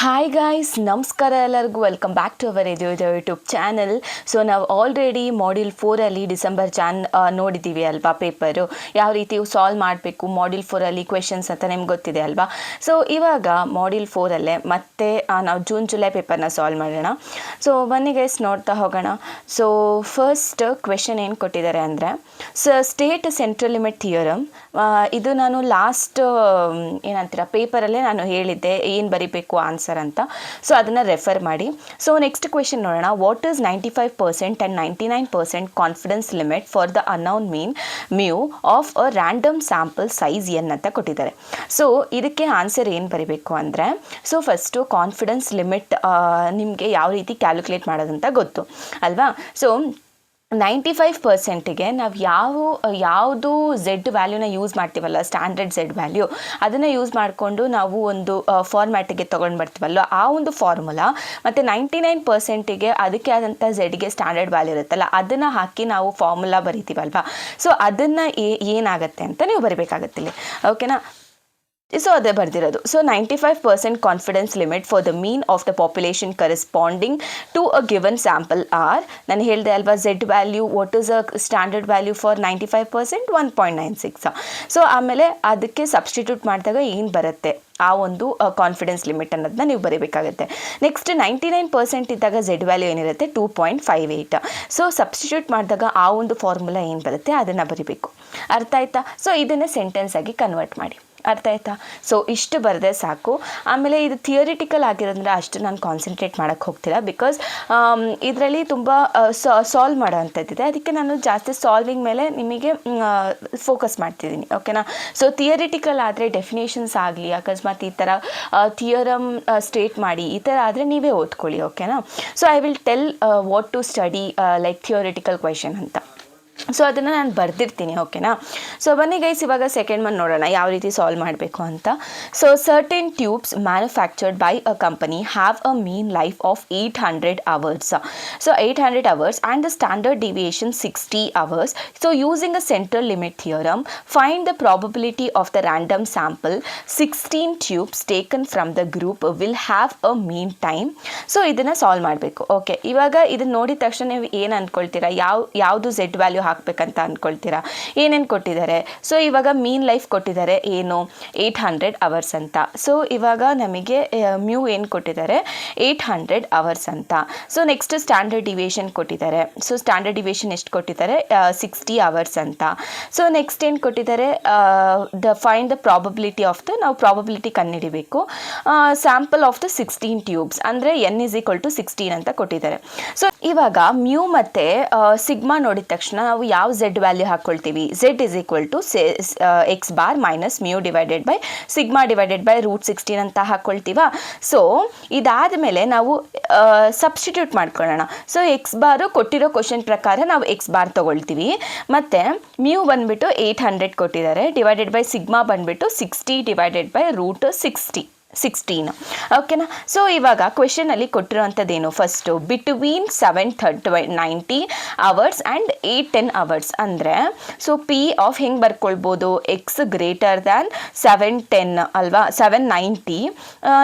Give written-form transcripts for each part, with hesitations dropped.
Hi guys, ನಮಸ್ಕಾರ ಎಲ್ಲರಿಗೂ. Welcome back to our YouTube channel. So ನಾವು ಆಲ್ರೆಡಿ ಮಾಡ್ಯೂಲ್ 4ಅಲ್ಲಿ ಡಿಸೆಂಬರ್ ನೋಡಿದ್ದೀವಿ ಅಲ್ವಾ ಪೇಪರು, ಯಾವ ರೀತಿ ಸಾಲ್ವ್ ಮಾಡಬೇಕು ಮಾಡ್ಯೂಲ್ 4ಅಲ್ಲಿ ಕ್ವೆಶನ್ಸ್ ಅಂತ ನಿಮ್ಗೆ ಗೊತ್ತಿದೆ ಅಲ್ವಾ. ಸೊ ಇವಾಗ ಮಾಡ್ಯೂಲ್ 4ಅಲ್ಲೇ ಮತ್ತೆ ನಾವು ಜುಲೈ ಪೇಪರ್ನ ಸಾಲ್ವ್ ಮಾಡೋಣ. ಸೊ ಬನ್ನಿ ಗೈಸ್, ನೋಡ್ತಾ ಹೋಗೋಣ. ಸೊ ಫಸ್ಟ್ ಕ್ವೆಶನ್ ಏನು ಕೊಟ್ಟಿದ್ದಾರೆ ಅಂದರೆ, ಸ್ಟೇಟ್ ಸೆಂಟ್ರಲ್ ಲಿಮಿಟ್ ಥಿಯರಮ್. ಇದು ನಾನು ಲಾಸ್ಟ್ ಏನಂತೀರ ಪೇಪರಲ್ಲೇ ನಾನು ಹೇಳಿದ್ದೆ ಏನು ಬರಿಬೇಕು ಆನ್ಸರ್ ಅಂತ. ಸೊ ಅದನ್ನು ರೆಫರ್ ಮಾಡಿ. ಸೊ ನೆಕ್ಸ್ಟ್ ಕ್ವೆಶನ್ ನೋಡೋಣ. What is 95% and 99% confidence limit for the unknown mean mu of a random sample size N ಅಂತ ಕೊಟ್ಟಿದ್ದಾರೆ. ಸೊ ಇದಕ್ಕೆ ಆನ್ಸರ್ ಏನು ಬರಿಬೇಕು ಅಂದರೆ, ಸೊ ಫಸ್ಟು ಕಾನ್ಫಿಡೆನ್ಸ್ ಲಿಮಿಟ್ ನಿಮಗೆ ಯಾವ ರೀತಿ ಕ್ಯಾಲ್ಕುಲೇಟ್ ಮಾಡೋದಂತ ಗೊತ್ತು ಅಲ್ವಾ. ಸೊ 95%ಗೆ ನಾವು ಯಾವುದು ಝೆಡ್ ವ್ಯಾಲ್ಯೂನ ಯೂಸ್ ಮಾಡ್ತೀವಲ್ಲ, ಸ್ಟ್ಯಾಂಡರ್ಡ್ ಝೆಡ್ ವ್ಯಾಲ್ಯೂ, ಅದನ್ನು ಯೂಸ್ ಮಾಡಿಕೊಂಡು ನಾವು ಒಂದು ಫಾರ್ಮ್ಯಾಟಿಗೆ ತೊಗೊಂಡು ಬರ್ತೀವಲ್ಲ, ಆ ಒಂದು ಫಾರ್ಮುಲಾ ಮತ್ತು 99%ಗೆ ಅದಕ್ಕೆ ಆದಂಥ ಝೆಡ್ಗೆ ಸ್ಟ್ಯಾಂಡರ್ಡ್ ವ್ಯಾಲ್ಯೂ ಇರುತ್ತಲ್ಲ, ಅದನ್ನು ಹಾಕಿ ನಾವು ಫಾರ್ಮುಲಾ ಬರಿತೀವಲ್ವ. ಸೊ ಅದನ್ನು ಏನಾಗುತ್ತೆ ಅಂತ ನೀವು ಬರಿಬೇಕಾಗತ್ತಿಲ್ಲ, ಓಕೆನಾ. ಸೊ ಅದೇ ಬರ್ದಿರೋದು. So 95% confidence limit for the mean of the population corresponding to a given sample are, ನಾನು ಹೇಳಿದೆ ಅಲ್ವಾ Z value, what is a standard value for 95%, 1.96. So ಆಮೇಲೆ ಅದಕ್ಕೆ ಸಬ್ಸ್ಟಿಟ್ಯೂಟ್ ಮಾಡಿದಾಗ ಏನು ಬರುತ್ತೆ ಆ ಒಂದು ಕಾನ್ಫಿಡೆನ್ಸ್ ಲಿಮಿಟ್ ಅನ್ನೋದನ್ನ ನೀವು ಬರೀಬೇಕಾಗುತ್ತೆ. ನೆಕ್ಸ್ಟ್ 99% ಇದ್ದಾಗ ಝೆಡ್ ವ್ಯಾಲ್ಯೂ ಏನಿರುತ್ತೆ 2.58. ಸೊ ಸಬ್ಸ್ಟಿಟ್ಯೂಟ್ ಮಾಡಿದಾಗ ಆ ಒಂದು ಫಾರ್ಮುಲಾ ಏನು ಬರುತ್ತೆ ಅದನ್ನು ಬರೀಬೇಕು. ಅರ್ಥ ಆಯ್ತಾ? ಸೊ ಇದನ್ನೇ ಸೆಂಟೆನ್ಸ್ ಆಗಿ ಕನ್ವರ್ಟ್ ಮಾಡಿ. ಅರ್ಥ ಆಯ್ತಾ? ಸೊ ಇಷ್ಟು ಬರದೆ ಸಾಕು. ಆಮೇಲೆ ಇದು ಥಿಯರಿಟಿಕಲ್ ಆಗಿರೋದ್ರಿಂದ ಅಷ್ಟು ನಾನು ಕಾನ್ಸಂಟ್ರೇಟ್ ಮಾಡೋಕ್ಕೆ ಹೋಗ್ತಿಲ್ಲ, ಬಿಕಾಸ್ ಇದರಲ್ಲಿ ತುಂಬ ಸಾಲ್ವ್ ಮಾಡೋ ಅಂಥದ್ದಿದೆ. ಅದಕ್ಕೆ ನಾನು ಜಾಸ್ತಿ ಸಾಲ್ವಿಂಗ್ ಮೇಲೆ ನಿಮಗೆ ಫೋಕಸ್ ಮಾಡ್ತಿದ್ದೀನಿ, ಓಕೆನಾ. ಸೊ ಥಿಯರಿಟಿಕಲ್ ಆದರೆ ಡೆಫಿನೇಷನ್ಸ್ ಆಗಲಿ, ಅಕಸ್ಮಾತ್ ಈ ಥರ ಥಿಯರಮ್ ಸ್ಟೇಟ್ ಮಾಡಿ ಈ ಥರ ಆದರೆ ನೀವೇ ಓದ್ಕೊಳ್ಳಿ, ಓಕೆನಾ. So I will tell what to study like theoretical question ಅಂತ. ಸೊ ಅದನ್ನು ನಾನು ಬರೆದಿರ್ತೀನಿ, ಓಕೆನಾ. ಸೊ ಬನ್ನಿ ಗೈಸ್, ಇವಾಗ ಸೆಕೆಂಡ್ ಒನ್ ನೋಡೋಣ ಯಾವ ರೀತಿ ಸಾಲ್ವ್ ಮಾಡಬೇಕು ಅಂತ. So certain tubes manufactured by a company have a mean life of 800 hours. So 800 hours and the standard deviation 60 hours. So using a central limit theorem find the probability of the random sample 16 tubes taken from the group will have a mean time. So ಇದನ್ನು solve ಮಾಡಬೇಕು. Okay, ಇವಾಗ ಇದನ್ನು ನೋಡಿದ ತಕ್ಷಣ ನೀವು ಏನು ಅಂದ್ಕೊಳ್ತೀರಾ, ಯಾವುದು Z value ಹಾಕಬೇಕಂತ ಅಂದ್ಕೊಳ್ತೀರಾ, ಏನೇನು ಕೊಟ್ಟಿದ್ದಾರೆ. ಸೊ ಇವಾಗ ಮೀನ್ ಲೈಫ್ ಕೊಟ್ಟಿದ್ದಾರೆ ಏನು 800 hours ಅಂತ. ಸೊ ಇವಾಗ ನಮಗೆ ಮ್ಯೂ ಏನು ಕೊಟ್ಟಿದ್ದಾರೆ 800 hours ಅಂತ. ಸೊ ನೆಕ್ಸ್ಟ್ ಸ್ಟ್ಯಾಂಡರ್ಡ್ ಡಿವಿಯೇಷನ್ ಕೊಟ್ಟಿದ್ದಾರೆ. ಸೊ ಸ್ಟ್ಯಾಂಡರ್ಡ್ ಡಿವಿಯೇಷನ್ ಎಷ್ಟು ಕೊಟ್ಟಿದ್ದಾರೆ 60 hours ಅಂತ. ಸೊ ನೆಕ್ಸ್ಟ್ ಏನು ಕೊಟ್ಟಿದ್ದಾರೆ find the probability of the, ನಾವು ಪ್ರಾಬಬಿಲಿಟಿ ಕಂಡುಹಿಡಿಬೇಕು, ಸ್ಯಾಂಪಲ್ ಆಫ್ ದ 16 ಟ್ಯೂಬ್ಸ್ ಅಂದರೆ n = 16 ಅಂತ ಕೊಟ್ಟಿದ್ದಾರೆ. ಸೊ ಇವಾಗ ಮ್ಯೂ ಮತ್ತು ಸಿಗ್ಮಾ ನೋಡಿದ ತಕ್ಷಣ ನಾವು ಯಾವ ಝೆಡ್ ವ್ಯಾಲ್ಯೂ ಹಾಕ್ಕೊಳ್ತೀವಿ, Z x bar minus mu divided by sigma divided by √16 ಅಂತ ಹಾಕ್ಕೊಳ್ತೀವ. ಸೊ ಇದಾದ ನಾವು ಸಬ್ಸ್ಟಿಟ್ಯೂಟ್ ಮಾಡ್ಕೊಳ್ಳೋಣ. ಸೊ ಎಕ್ಸ್ ಬಾರು ಕೊಟ್ಟಿರೋ ಕ್ವಶನ್ ಪ್ರಕಾರ ನಾವು ಎಕ್ಸ್ ಬಾರ್ ತೊಗೊಳ್ತೀವಿ, ಮತ್ತು ಮ್ಯೂ ಬಂದುಬಿಟ್ಟು 800 ಕೊಟ್ಟಿದ್ದಾರೆ, ಡಿವೈಡೆಡ್ ಬೈ ಸಿಗ್ಮಾ ಬಂದುಬಿಟ್ಟು 60 ಡಿವೈಡೆಡ್ ಬೈ √16, ಓಕೆನಾ. ಸೊ ಇವಾಗ ಕ್ವೆಶನಲ್ಲಿ ಕೊಟ್ಟಿರೋವಂಥದ್ದೇನು, first between 790 hours and 810 hours ಅಂದರೆ, ಸೊ ಪಿ ಆಫ್ ಹೆಂಗೆ ಬರ್ಕೊಳ್ಬೋದು, ಎಕ್ಸ್ ಗ್ರೇಟರ್ ದ್ಯಾನ್ 710 ಅಲ್ವಾ, 790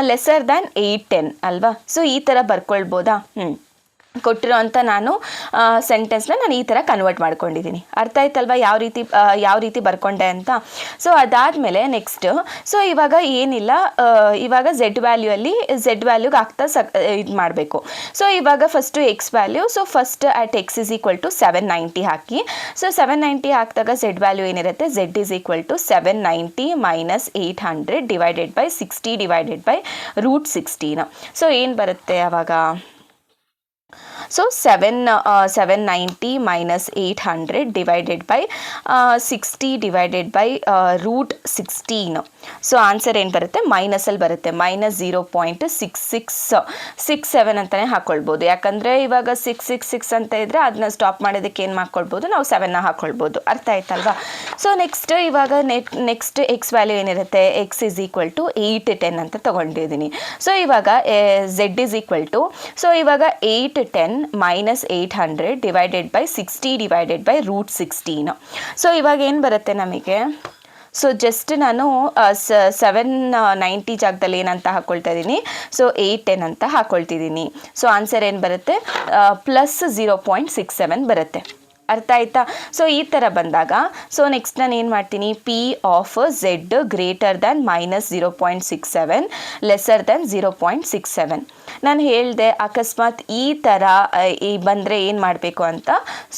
ಲೆಸರ್ ದ್ಯಾನ್ 810 ಅಲ್ವಾ. ಸೊ ಈ ಥರ ಬರ್ಕೊಳ್ಬೋದಾ. ಕೊಟ್ಟಿರೋ ಅಂಥ ನಾನು ಸೆಂಟೆನ್ಸ್ನ ನಾನು ಈ ಥರ ಕನ್ವರ್ಟ್ ಮಾಡ್ಕೊಂಡಿದ್ದೀನಿ. ಅರ್ಥ ಆಯ್ತಲ್ವ ಯಾವ ರೀತಿ ಬರ್ಕೊಂಡೆ ಅಂತ. ಸೊ ಅದಾದಮೇಲೆ ನೆಕ್ಸ್ಟ್, ಸೊ ಇವಾಗ ಏನಿಲ್ಲ, ಇವಾಗ ಝೆಡ್ ವ್ಯಾಲ್ಯೂಗೆ ಆಗ್ತಾ ಇದು ಮಾಡಬೇಕು. ಸೊ ಇವಾಗ first X value, so first at X = 790 hockey. So 790 ಹಾಕಿದಾಗ ಝೆಡ್ ವ್ಯಾಲ್ಯೂ ಏನಿರುತ್ತೆ, Z = 790 minus 800 divided by 60 divided by √16. So ಏನು ಬರುತ್ತೆ ಅವಾಗ, so 790 minus 800 divided by 60 divided by √16. So answer ಏನು ಬರುತ್ತೆ, ಮೈನಸಲ್ಲಿ ಬರುತ್ತೆ, -0.6667 ಅಂತಲೇ ಹಾಕ್ಕೊಳ್ಬೋದು. ಯಾಕಂದರೆ ಇವಾಗ 666 ಅಂತ ಇದ್ದರೆ ಅದನ್ನ ಸ್ಟಾಪ್ ಮಾಡೋದಕ್ಕೆ ಏನು ಮಾಡ್ಕೊಳ್ಬೋದು, ನಾವು 7ನ ಹಾಕ್ಕೊಳ್ಬೋದು. ಅರ್ಥ ಆಯ್ತಲ್ವಾ. ಸೊ ನೆಕ್ಸ್ಟ್ ಇವಾಗ ನೆಕ್ಸ್ಟ್ ಎಕ್ಸ್ ವ್ಯಾಲ್ಯೂ ಏನಿರುತ್ತೆ, ಎಕ್ಸ್ = 810 ಅಂತ ತೊಗೊಂಡಿದ್ದೀನಿ. ಸೊ ಇವಾಗ ಝೆಡ್ ಸೊ ಇವಾಗ 810 minus 800 divided by 60 divided by √16. So ಇವಾಗ ಏನು ಬರುತ್ತೆ ನಮಗೆ, ಸೊ ಜಸ್ಟ್ ನಾನು 790 ಜಾಗದಲ್ಲಿ ಏನಂತ ಹಾಕ್ಕೊಳ್ತಾ ಇದ್ದೀನಿ, ಸೊ 810 ಅಂತ ಹಾಕ್ಕೊಳ್ತಿದ್ದೀನಿ. ಸೊ ಆನ್ಸರ್ ಏನು ಬರುತ್ತೆ, ಪ್ಲಸ್ 0.67 ಬರುತ್ತೆ. ಅರ್ಥ ಆಯ್ತಾ? ಸೊ ಈ ಥರ ಬಂದಾಗ ಸೊ ನೆಕ್ಸ್ಟ್ ನಾನು ಏನು ಮಾಡ್ತೀನಿ, P of Z greater than -0.67 lesser than 0.67. ನಾನು ಹೇಳಿದೆ ಅಕಸ್ಮಾತ್ ಈ ಥರ ಬಂದರೆ ಏನು ಮಾಡಬೇಕು ಅಂತ.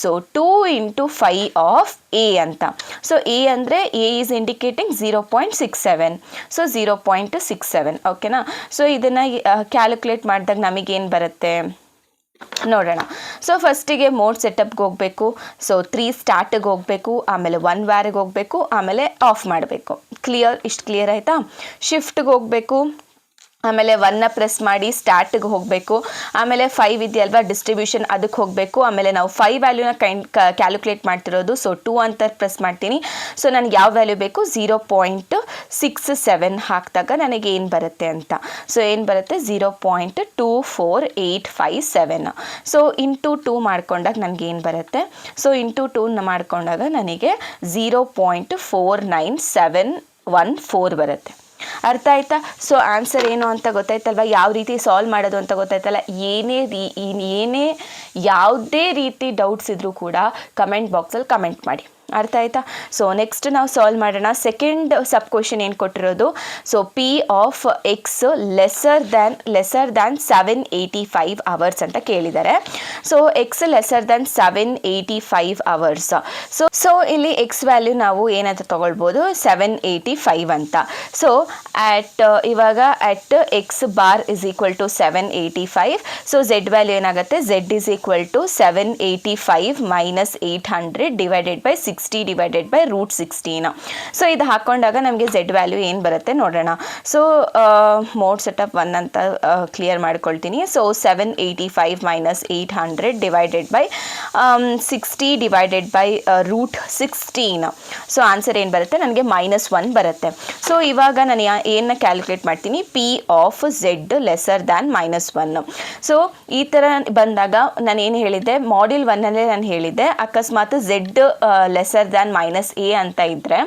ಸೊ 2 × 5 ಆಫ್ ಎ ಅಂತ. ಸೊ ಎ ಅಂದರೆ ಎ ಈಸ್ ಇಂಡಿಕೇಟಿಂಗ್ 0.67, ಸೊ 0.67 ಓಕೆನಾ. ಸೊ ಇದನ್ನು ಕ್ಯಾಲ್ಕುಲೇಟ್ ಮಾಡಿದಾಗ ನಮಗೇನು ಬರುತ್ತೆ ನೋಡೋಣ. ಸೊ ಫಸ್ಟಿಗೆ ಮೋಡ್ ಸೆಟಪ್ಗೆ ಹೋಗಬೇಕು. ಸೊ 3 ಸ್ಟಾರ್ಟಿಗೆ ಹೋಗಬೇಕು, ಆಮೇಲೆ 1 ವ್ಯಾರಿಗೆ ಹೋಗಬೇಕು, ಆಮೇಲೆ ಆಫ್ ಮಾಡಬೇಕು. ಇಷ್ಟು ಕ್ಲಿಯರ್ ಆಯಿತಾ? ಶಿಫ್ಟ್ಗೆ ಹೋಗಬೇಕು, ಆಮೇಲೆ 1ನ ಪ್ರೆಸ್ ಮಾಡಿ ಸ್ಟಾರ್ಟಿಗೆ ಹೋಗಬೇಕು, ಆಮೇಲೆ 5 ಇದೆಯಲ್ವಾ ಡಿಸ್ಟ್ರಿಬ್ಯೂಷನ್ ಅದಕ್ಕೆ ಹೋಗಬೇಕು. ಆಮೇಲೆ ನಾವು 5 ವ್ಯಾಲ್ಯೂನ ಕ್ಯಾಲ್ಕುಲೇಟ್ ಮಾಡ್ತಿರೋದು. ಸೊ 2 ಅಂತ ಪ್ರೆಸ್ ಮಾಡ್ತೀನಿ. ಸೊ ನನಗೆ ಯಾವ ವ್ಯಾಲ್ಯೂ ಬೇಕು, 0.67 ಹಾಕಿದಾಗ ನನಗೆ ಏನು ಬರುತ್ತೆ ಅಂತ. ಸೊ ಏನು ಬರುತ್ತೆ, 0.24857. ಸೊ ಇಂಟು 2 ಮಾಡ್ಕೊಂಡಾಗ ನನಗೆ ಏನು ಬರುತ್ತೆ, ಸೊ ಇಂಟು 2ನ ಮಾಡ್ಕೊಂಡಾಗ ನನಗೆ 0.49714 ಬರುತ್ತೆ. ಅರ್ಥ ಆಯ್ತಾ? ಸೊ ಆನ್ಸರ್ ಏನು ಅಂತ ಗೊತ್ತಾಯ್ತಲ್ವ, ಯಾವ ರೀತಿ ಸಾಲ್ವ್ ಮಾಡೋದು ಅಂತ ಗೊತ್ತಾಯ್ತಲ್ಲ. ಯಾವುದೇ ರೀತಿ ಡೌಟ್ಸ್ ಇದ್ದರೂ ಕೂಡ ಕಮೆಂಟ್ ಬಾಕ್ಸಲ್ಲಿ ಕಮೆಂಟ್ ಮಾಡಿ. ಅರ್ಥ ಆಯ್ತಾ? ಸೊ ನೆಕ್ಸ್ಟ್ ನಾವು ಸಾಲ್ವ್ ಮಾಡೋಣ. ಸೆಕೆಂಡ್ ಸಬ್ ಕ್ವೆಶನ್ ಏನು ಕೊಟ್ಟಿರೋದು, so P of X lesser than 785 hours ಅಂತ ಕೇಳಿದ್ದಾರೆ. So X lesser than 785 hours. So ಇಲ್ಲಿ ಎಕ್ಸ್ ವ್ಯಾಲ್ಯೂ ನಾವು ಏನಂತ ತೊಗೊಳ್ಬೋದು, 785 ಅಂತ. ಸೊ ಇವಾಗ at X bar is equal to 785. So Z value ಏನಾಗುತ್ತೆ, Z is equal to 785 minus 800 divided by 60 divided by √16. So ಇದು ಹಾಕ್ಕೊಂಡಾಗ ನಮಗೆ ಝೆಡ್ ವ್ಯಾಲ್ಯೂ ಏನು ಬರುತ್ತೆ ನೋಡೋಣ. ಸೊ ಮೋಡ್ ಸೆಟಪ್ 1 ಅಂತ ಕ್ಲಿಯರ್ ಮಾಡ್ಕೊಳ್ತೀನಿ. So 785 minus 800 divided by 60 divided by √16. So answer ಏನು ಬರುತ್ತೆ, ನನಗೆ -1 ಬರುತ್ತೆ. ಸೊ ಇವಾಗ ನಾನು ಏನನ್ನ ಕ್ಯಾಲ್ಕುಲೇಟ್ ಮಾಡ್ತೀನಿ, P of Z lesser than -1. So ಈ ಥರ ಬಂದಾಗ ನಾನು ಏನು ಹೇಳಿದ್ದೆ, ಮಾಡ್ಯೂಲ್ 1 ನಾನು ಹೇಳಿದ್ದೆ ಅಕಸ್ಮಾತ್ ಝೆಡ್ ಲೆಸರ್ ದ್ಯಾನ್ -a ಅಂತ ಇದ್ದರೆ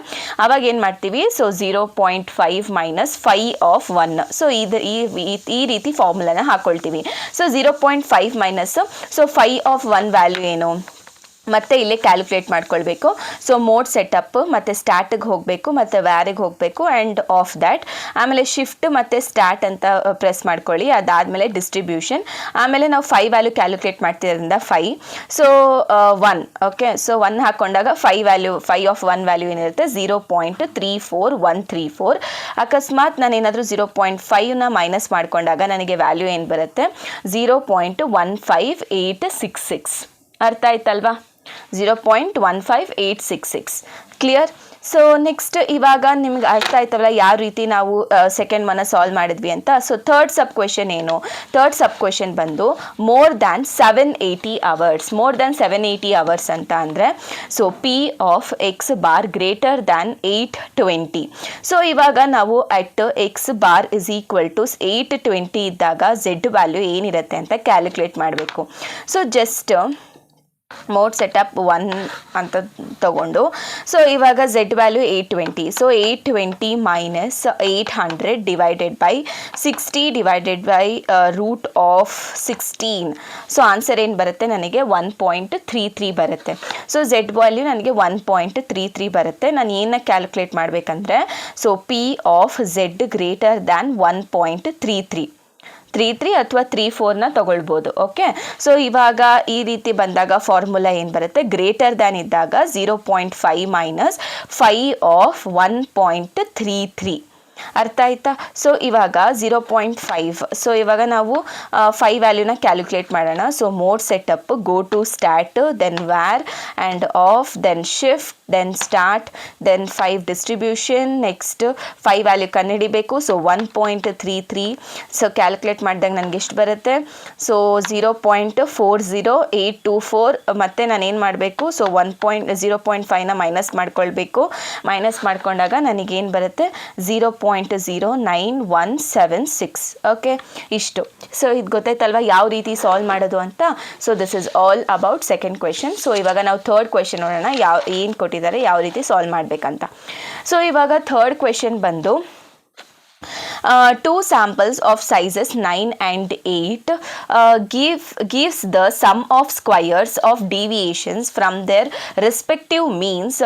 ಅವಾಗ ಏನು ಮಾಡ್ತೀವಿ, ಸೊ 0.5 ಮೈನಸ್ 5 ಆಫ್ 1. ಸೊ ಈ ರೀತಿ ಫಾರ್ಮುಲಾನ ಹಾಕ್ಕೊಳ್ತೀವಿ. So 0.5 minus, so 5 of 1 value ಏನು ಮತ್ತೆ ಇಲ್ಲೇ ಕ್ಯಾಲ್ಕುಲೇಟ್ ಮಾಡ್ಕೊಳ್ಬೇಕು. ಸೊ ಮೋಡ್ ಸೆಟಪ್ ಮತ್ತು ಸ್ಟಾರ್ಟಿಗೆ ಹೋಗಬೇಕು ಮತ್ತು ವ್ಯಾರಿಗೆ ಹೋಗಬೇಕು ಆ್ಯಂಡ್ ಆಫ್ ದ್ಯಾಟ್. ಆಮೇಲೆ ಶಿಫ್ಟ್ ಮತ್ತು ಸ್ಟಾರ್ಟ್ ಅಂತ ಪ್ರೆಸ್ ಮಾಡ್ಕೊಳ್ಳಿ. ಅದಾದಮೇಲೆ ಡಿಸ್ಟ್ರಿಬ್ಯೂಷನ್, ಆಮೇಲೆ ನಾವು 5 ವ್ಯಾಲ್ಯೂ ಕ್ಯಾಲ್ಕುಲೇಟ್ ಮಾಡ್ತಿರೋದ್ರಿಂದ 5. So 1 okay. ಸೊ 1 ಹಾಕ್ಕೊಂಡಾಗ 5 ಆಫ್ 1 ವ್ಯಾಲ್ಯೂ ಏನಿರುತ್ತೆ, 0.34134. ಅಕಸ್ಮಾತ್ ನಾನೇನಾದರೂ 0.5ನ ಮೈನಸ್ ಮಾಡ್ಕೊಂಡಾಗ ನನಗೆ ವ್ಯಾಲ್ಯೂ ಏನು ಬರುತ್ತೆ, 0.15866. ಅರ್ಥ ಆಯ್ತಲ್ವಾ? 0.15866. ಕ್ಲಿಯರ್? ಸೊ ನೆಕ್ಸ್ಟ್ ಇವಾಗ ನಿಮ್ಗೆ ಅರ್ಥ ಆಯ್ತಲ್ಲ ಯಾವ ರೀತಿ ನಾವು ಸೆಕೆಂಡ್ ಒನ್ನ ಸಾಲ್ವ್ ಮಾಡಿದ್ವಿ ಅಂತ. ಸೊ ಥರ್ಡ್ ಸಬ್ ಕ್ವೆಶನ್ ಏನು, ಥರ್ಡ್ ಸಬ್ ಕ್ವೆಶನ್ ಬಂದು more than 780 hours. More than 780 hours ಅಂತ ಅಂದರೆ so P of X bar greater than 820. So ಇವಾಗ ನಾವು at X bar is equal to 820 ಇದ್ದಾಗ ಝೆಡ್ ವ್ಯಾಲ್ಯೂ ಏನಿರುತ್ತೆ ಅಂತ ಕ್ಯಾಲ್ಕುಲೇಟ್ ಮಾಡಬೇಕು. ಸೊ ಜಸ್ಟ್ ಮೋಡ್ ಸೆಟಪ್ 1 ಅಂತ ತಗೊಂಡು ಸೊ ಇವಾಗ Z value 820. So 820 minus 800 divided by 60 divided by √16. So answer ಏನು ಬರುತ್ತೆ ನನಗೆ 1.33 ಬರುತ್ತೆ. ಸೊ ಝೆಡ್ ವ್ಯಾಲ್ಯೂ ನನಗೆ 1.33 ಬರುತ್ತೆ. ನಾನು ಏನನ್ನ ಕ್ಯಾಲ್ಕುಲೇಟ್ ಮಾಡಬೇಕಂದ್ರೆ so P of Z greater than 1.33 ಅಥವಾ 34ನ ತಗೊಳ್ಬೋದು. ಓಕೆ. ಸೊ ಇವಾಗ ಈ ರೀತಿ ಬಂದಾಗ ಫಾರ್ಮುಲಾ ಏನು ಬರುತ್ತೆ, ಗ್ರೇಟರ್ ದ್ಯಾನ್ ಇದ್ದಾಗ 0.5 ಮೈನಸ್ 5 ಆಫ್ 1.33. ಅರ್ಥ ಆಯ್ತಾ? ಸೊ ಇವಾಗ 0.5. ಸೊ ಇವಾಗ ನಾವು 5 ವ್ಯಾಲ್ಯೂನ ಕ್ಯಾಲ್ಕುಲೇಟ್ ಮಾಡೋಣ. So mode setup, go to start, then var and off, then shift, then start, then 5 distribution, next 5 value ಕಂಡುಹಿಡಿಬೇಕು. ಸೊ 1.33. ಸೊ ಕ್ಯಾಲ್ಕುಲೇಟ್ ಮಾಡಿದಾಗ ನನಗೆ ಎಷ್ಟು ಬರುತ್ತೆ, ಸೊ 0.40824. ಮತ್ತು ನಾನೇನು ಮಾಡಬೇಕು, ಸೊ 0.5ನ ಮೈನಸ್ ಮಾಡ್ಕೊಳ್ಬೇಕು. ಮೈನಸ್ ಮಾಡ್ಕೊಂಡಾಗ ನನಗೇನು ಬರುತ್ತೆ, 0.09176. ಓಕೆ, ಇಷ್ಟು. ಸೊ ಇದು ಗೊತ್ತಾಯ್ತಲ್ವ ಯಾವ ರೀತಿ ಸಾಲ್ವ್ ಮಾಡೋದು ಅಂತ. So this is all about second question. So ಇವಾಗ ನಾವು ಥರ್ಡ್ ಕ್ವೆಶನ್ ನೋಡೋಣ. ಏನು ಕೊಟ್ಟಿದ್ದಾರೆ ಕೊಟ್ಟಿದ್ದಾರೆ ಯಾವ ರೀತಿ ಸಾಲ್ವ್ ಮಾಡಬೇಕಂತ. ಸೊ ಇವಾಗ ಥರ್ಡ್ ಕ್ವೆಶನ್ ಬಂದು two samples of sizes 9 and 8 gives the sum of squares of deviations from their respective means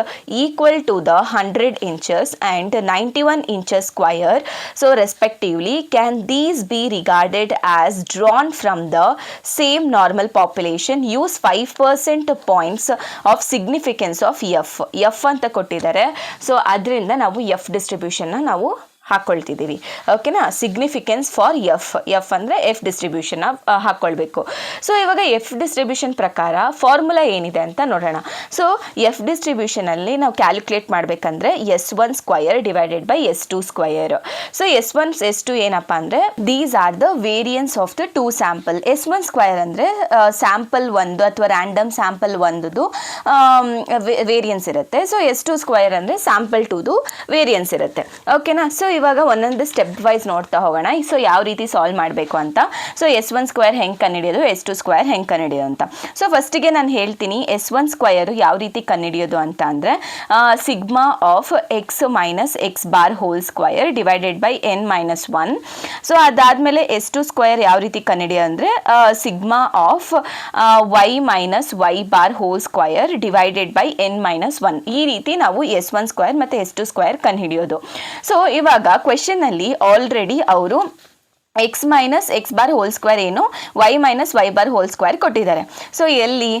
equal to the 100 inches and 91 inches square. So respectively, can these be regarded as drawn from the same normal population? Use 5% points of significance of F ಅಂತ ಕೊಟ್ಟಿದ್ದಾರೆ. So ಅದರಿಂದ ನಾವು F ಡಿಸ್ಟ್ರಿಬ್ಯೂಷನ್ನ ನಾವು ಹಾಕ್ಕೊಳ್ತಿದ್ದೀವಿ. ಓಕೆನಾ, significance for F ಅಂದರೆ F distribution ಹಾಕ್ಕೊಳ್ಬೇಕು. So ಇವಾಗ F distribution ಪ್ರಕಾರ ಫಾರ್ಮುಲಾ ಏನಿದೆ ಅಂತ ನೋಡೋಣ. ಸೊ ಎಫ್ ಡಿಸ್ಟ್ರಿಬ್ಯೂಷನಲ್ಲಿ ನಾವು ಕ್ಯಾಲ್ಕುಲೇಟ್ ಮಾಡಬೇಕಂದ್ರೆ S1 square divided by S2 square. So S1 S2 ಏನಪ್ಪ ಅಂದರೆ these are the variance of the two sample. S1 square ಅಂದರೆ ಸ್ಯಾಂಪಲ್ ಒಂದು ಅಥವಾ ರ್ಯಾಂಡಮ್ ಸ್ಯಾಂಪಲ್ ಒಂದುದು ವೇರಿಯನ್ಸ್ ಇರುತ್ತೆ. ಸೊ S2 ಸ್ಕ್ವಯರ್ ಅಂದರೆ ಸ್ಯಾಂಪಲ್ ಟೂದು ವೇರಿಯನ್ಸ್ ಇರುತ್ತೆ. ಓಕೆನಾ, ಸೊ ಇವಾಗ ಒಂದೊಂದು ಸ್ಟೆಪ್ ವೈಸ್ ನೋಡ್ತಾ ಹೋಗೋಣ. ಸೊ ಯಾವ ರೀತಿ ಸಾಲ್ವ್ ಮಾಡಬೇಕು ಅಂತ. ಸೊ S1 ಸ್ಕ್ವಯರ್ ಹೆಂಗೆ ಕಂಡುಹಿಡಿಯೋದು, S2 ಸ್ಕ್ವಯರ್ ಹೆಂಗೆ ಕಂಡುಹಿಡಿಯೋದು ಅಂತ. ಸೊ ಫಸ್ಟಿಗೆ ನಾನು ಹೇಳ್ತೀನಿ S1 ಸ್ಕ್ವಯರು ಯಾವ ರೀತಿ ಕಂಡುಹಿಡಿಯೋದು ಅಂತ ಅಂದರೆ sigma of X minus X bar whole square divided by n minus 1. So ಅದಾದಮೇಲೆ S2 ಸ್ಕ್ವಯರ್ ಯಾವ ರೀತಿ ಕಂಡುಹಿಡಿಯೋದು ಅಂದರೆ sigma of Y minus Y bar whole square divided by n minus 1. ಈ ರೀತಿ ನಾವು S1 ಸ್ಕ್ವಯರ್ ಮತ್ತು S2 ಸ್ಕ್ವಯರ್ ಕಂಡುಹಿಡಿಯೋದು. ಸೊ ಇವಾಗ ಕ್ವೆಶನ್ ಅಲ್ಲಿ ಆಲ್ರೆಡಿ ಅವರು X minus X bar whole square ಏನು, Y minus Y bar whole square ಕೊಟ್ಟಿದ್ದಾರೆ. ಸೊ ಎಲ್ಲಿ